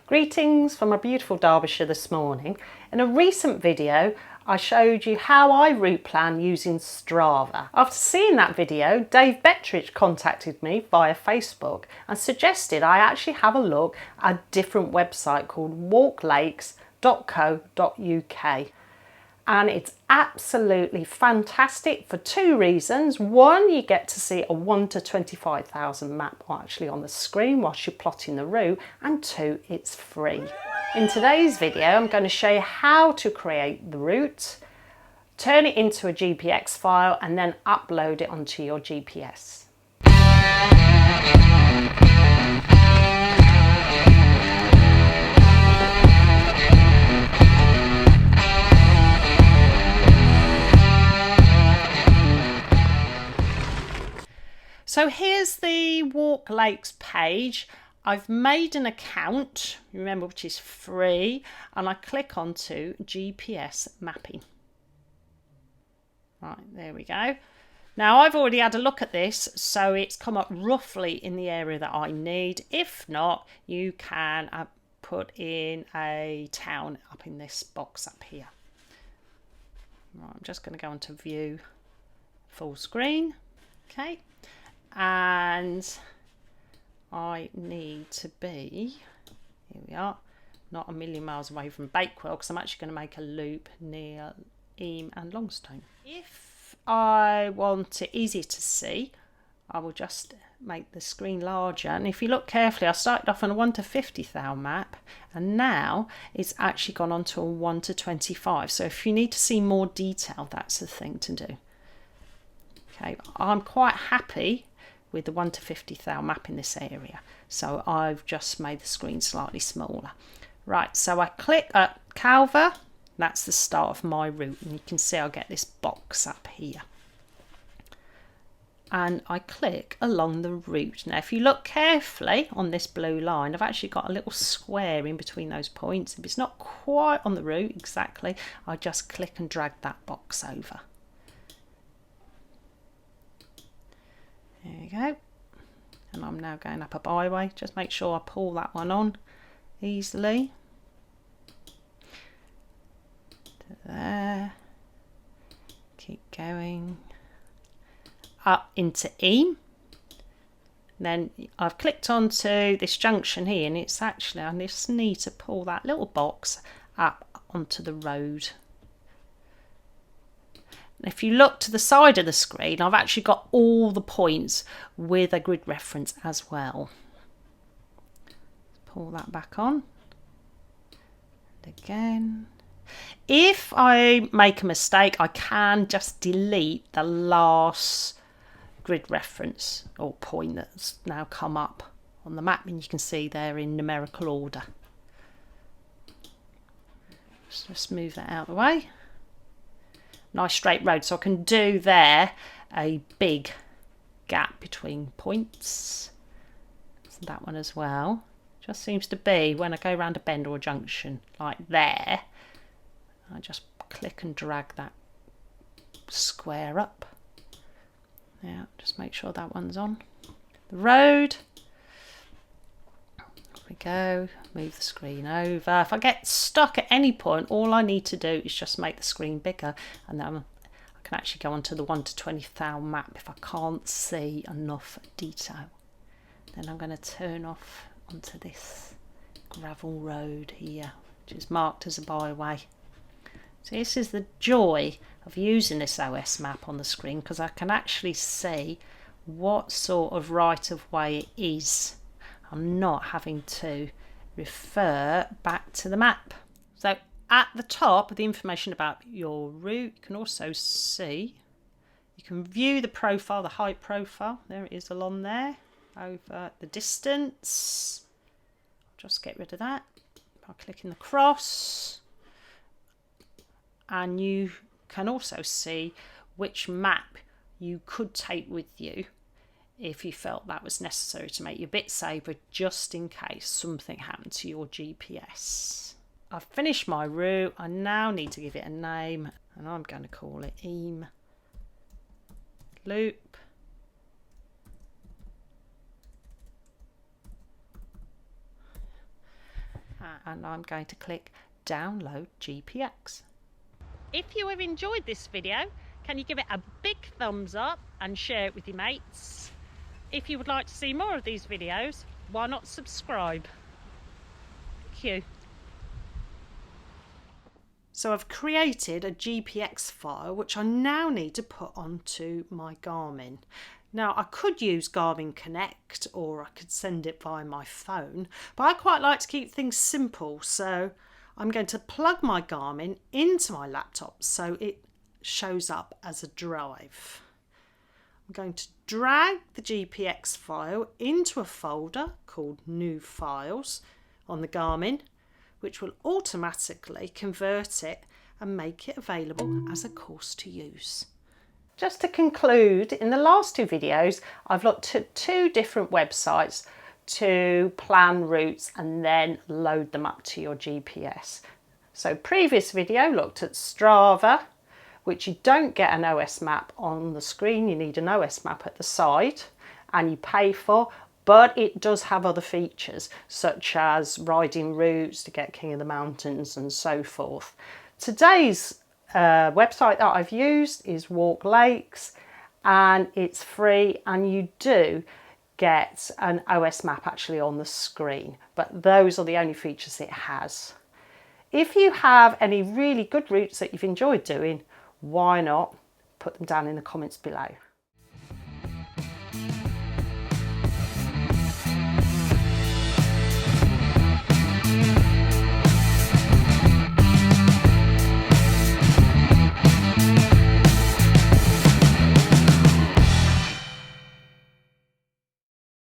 Greetings from a beautiful Derbyshire this morning. In a recent video I showed you how I route plan using Strava. After seeing that video, Dave Bettridge contacted me via Facebook and suggested I actually have a look at a different website called walklakes.co.uk. And it's absolutely fantastic for two reasons. One, you get to see a 1 to 25,000 map actually on the screen whilst you're plotting the route, and two, it's free. In today's video, I'm going to show you how to create the route, turn it into a GPX file, and then upload it onto your GPS. So here's the Walk Lakes page. I've made an account, remember, which is free, and I click onto GPS mapping. Right, there we go. Now I've already had a look at this, so it's come up roughly in the area that I need. If not, you can put in a town up in this box up here. Right, I'm just going to go into view full screen. Okay. And I need to be, here we are, not a million miles away from Bakewell, because I'm actually going to make a loop near Eyam and Longstone. If I want it easier to see, I will just make the screen larger. And if you look carefully, I started off on a 1 to 50,000 map, and now it's actually gone on to a 1 to 25. So if you need to see more detail, that's the thing to do. Okay, I'm quite happy with the 1 to 50,000 map in this area, so I've just made the screen slightly smaller. Right, so I click at Calver, that's the start of my route, and you can see I get this box up here. And I click along the route. Now if you look carefully on this blue line, I've actually got a little square in between those points. If it's not quite on the route exactly, I just click and drag that box over. There we go. And I'm now going up a byway. Just make sure I pull that one on easily. To there. Keep going. Up into Eyam. Then I've clicked onto this junction here, and it's actually, I just need to pull that little box up onto the road. If you look to the side of the screen, I've actually got all the points with a grid reference as well. Pull that back on. And again. If I make a mistake, I can just delete the last grid reference or point that's now come up on the map, and you can see they're in numerical order. Just move that out of the way. Nice straight road, so I can do there a big gap between points. So that one as well. Just seems to be when I go around a bend or a junction like there, I just click and drag that square up. Now just make sure that one's on the road. There we go, move the screen over. If I get stuck at any point, all I need to do is just make the screen bigger, and then I can actually go onto the 1 to 20,000 map if I can't see enough detail. Then I'm going to turn off onto this gravel road here, which is marked as a byway. So this is the joy of using this OS map on the screen, because I can actually see what sort of right of way it is. I'm not having to refer back to the map. So at the top, the information about your route, you can also see, you can view the profile, the height profile, there it is along there, over the distance. I'll just get rid of that by clicking the cross. And you can also see which map you could take with you if you felt that was necessary to make you a bit safer, just in case something happened to your GPS. I've finished my route. I now need to give it a name, and I'm going to call it Eyam Loop. and I'm going to click download GPX. If you have enjoyed this video, can you give it a big thumbs up and share it with your mates? If you would like to see more of these videos, why not subscribe? Thank you. So I've created a GPX file which I now need to put onto my Garmin. Now I could use Garmin Connect or I could send it via my phone, but I quite like to keep things simple, so I'm going to plug my Garmin into my laptop so it shows up as a drive. I'm going to drag the GPX file into a folder called New Files on the Garmin, which will automatically convert it and make it available as a course to use. Just to conclude, in the last two videos, I've looked at two different websites to plan routes and then load them up to your GPS. So previous video looked at Strava, which you don't get an OS map on the screen, you need an OS map at the side and you pay for, but it does have other features such as riding routes to get King of the Mountains and so forth. Today's website that I've used is Walk Lakes, and it's free and you do get an OS map actually on the screen, but those are the only features it has. If you have any really good routes that you've enjoyed doing, why not put them down in the comments below.